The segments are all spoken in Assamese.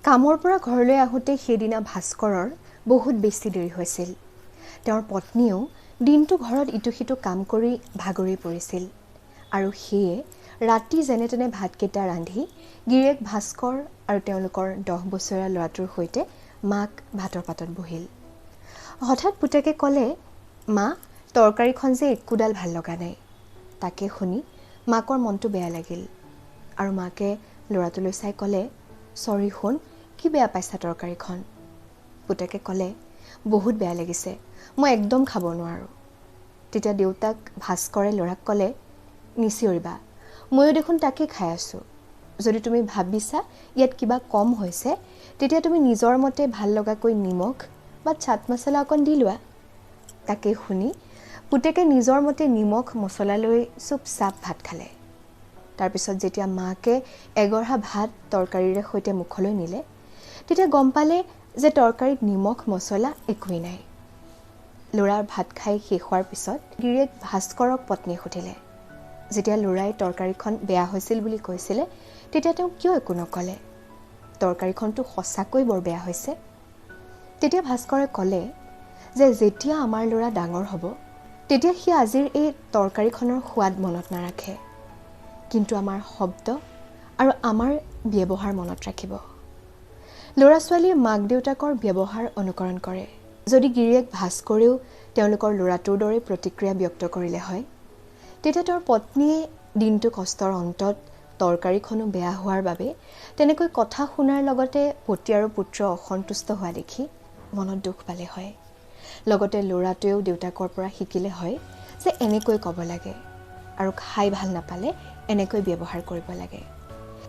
কামৰ পৰা ঘৰলৈ আহোঁতে সেইদিনা ভাস্কৰৰ বহুত বেছি দেৰি হৈছিল। তেওঁৰ পত্নীয়েও দিনটো ঘৰত ইটো সিটো কাম কৰি ভাগৰি পৰিছিল আৰু সেয়ে ৰাতি যেনে তেনে ভাতকেইটা ৰান্ধি গিৰিয়েক ভাস্কৰ আৰু তেওঁলোকৰ 10 বছৰীয়া ল'ৰাটোৰ সৈতে মাক ভাতৰ পাতত বহিল। হঠাৎ পুতেকে ক'লে, মা, তৰকাৰীখন যে একোডাল ভাল লগা নাই। তাকে শুনি মাকৰ মনটো বেয়া লাগিল আৰু মাকে ল'ৰাটোলৈ চাই ক'লে, চৰি শুন, কি বেয়া পাইছা তৰকাৰীখন? পুতেকে ক'লে, বহুত বেয়া লাগিছে, মই একদম খাব নোৱাৰোঁ। তেতিয়া দেউতাক ভাস্কৰে ল'ৰাক ক'লে, নিচিঞৰিবা, ময়ো দেখোন তাকেই খাই আছোঁ। যদি তুমি ভাবিছা ইয়াত কিবা কম হৈছে, তেতিয়া তুমি নিজৰ মতে ভাল লগাকৈ নিমখ বা চাট মছলা অকণ দি লোৱা। তাকে শুনি পুতেকে নিজৰ মতে নিমখ মছলা লৈ চুপচাপ ভাত খালে। তাৰপিছত যেতিয়া মাকে এগঢ়া ভাত তৰকাৰীৰে সৈতে মুখলৈ নিলে, তেতিয়া গম পালে যে তৰকাৰীত নিমখ মছলা একোৱেই নাই। ল'ৰাৰ ভাত খাই শেষ হোৱাৰ পিছত গিৰিয়েক ভাস্কৰক পত্নীয়ে সুধিলে, যেতিয়া ল'ৰাই তৰকাৰীখন বেয়া হৈছিল বুলি কৈছিলে, তেতিয়া তেওঁ কিয় একো নক'লে? তৰকাৰীখনতো সঁচাকৈ বৰ বেয়া হৈছে। তেতিয়া ভাস্কৰে ক'লে যে যেতিয়া আমাৰ ল'ৰা ডাঙৰ হ'ব, তেতিয়া সি আজিৰ এই তৰকাৰীখনৰ সোৱাদ মনত নাৰাখে, কিন্তু আমাৰ শব্দ আৰু আমাৰ ব্যৱহাৰ মনত ৰাখিব। ল'ৰা ছোৱালীয়ে মাক দেউতাকৰ ব্যৱহাৰ অনুকৰণ কৰে। যদি গিৰিয়েক ভাস্কৰেও তেওঁলোকৰ ল'ৰাটোৰ দৰে প্ৰতিক্ৰিয়া ব্যক্ত কৰিলে হয়, তেতিয়া তেওঁৰ পত্নীয়ে দিনটো কষ্টৰ অন্তত তৰকাৰীখনো বেয়া হোৱাৰ বাবে তেনেকৈ কথা শুনাৰ লগতে পতি আৰু পুত্ৰ অসন্তুষ্ট হোৱা দেখি মনত দুখ পালে হয়। লগতে ল'ৰাটোৱেও দেউতাকৰ পৰা শিকিলে হয় যে এনেকৈ ক'ব লাগে আৰু খাই ভাল নাপালে এনেকৈ ব্যৱহাৰ কৰিব লাগে।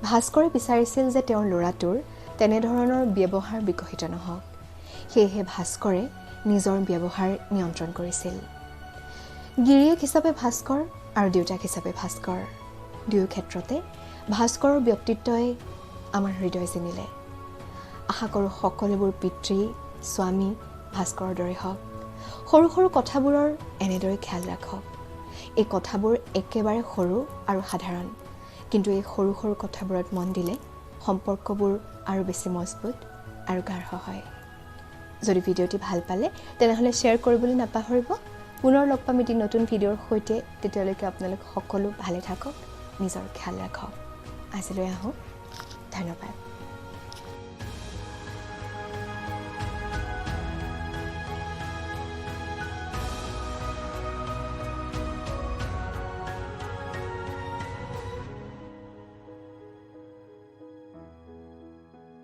ভাস্কৰে বিচাৰিছিল যে তেওঁৰ ল'ৰাটোৰ তেনেধৰণৰ ব্যৱহাৰ বিকশিত নহওক। সেয়েহে ভাস্কৰে নিজৰ ব্যৱহাৰ নিয়ন্ত্ৰণ কৰিছিল। গিৰিয়েক হিচাপে ভাস্কৰ আৰু দেউতাক হিচাপে ভাস্কৰ, দুয়ো ক্ষেত্ৰতে ভাস্কৰৰ ব্যক্তিত্বই আমাৰ হৃদয় চিনিলে। আশা কৰোঁ সকলোবোৰ পিতৃ, স্বামী ভাস্কৰৰ দৰে হওক। সৰু সৰু কথাবোৰৰ এনেদৰে খেয়াল ৰাখক। এই কথাবোৰ একেবাৰে সৰু আৰু সাধাৰণ, কিন্তু এই সৰু সৰু কথাবোৰত মন দিলে সম্পৰ্কবোৰ আৰু বেছি মজবুত আৰু গাঢ় হয়। যদি ভিডিঅ'টি ভাল পালে তেনেহ'লে শ্বেয়াৰ কৰিবলৈ নাপাহৰিব। পুনৰ লগ পাম এটি নতুন ভিডিঅ'ৰ সৈতে। তেতিয়ালৈকে আপোনালোক সকলো ভালে থাকক, নিজৰ খেয়াল ৰাখক। আজিলৈ আহোঁ, ধন্যবাদ।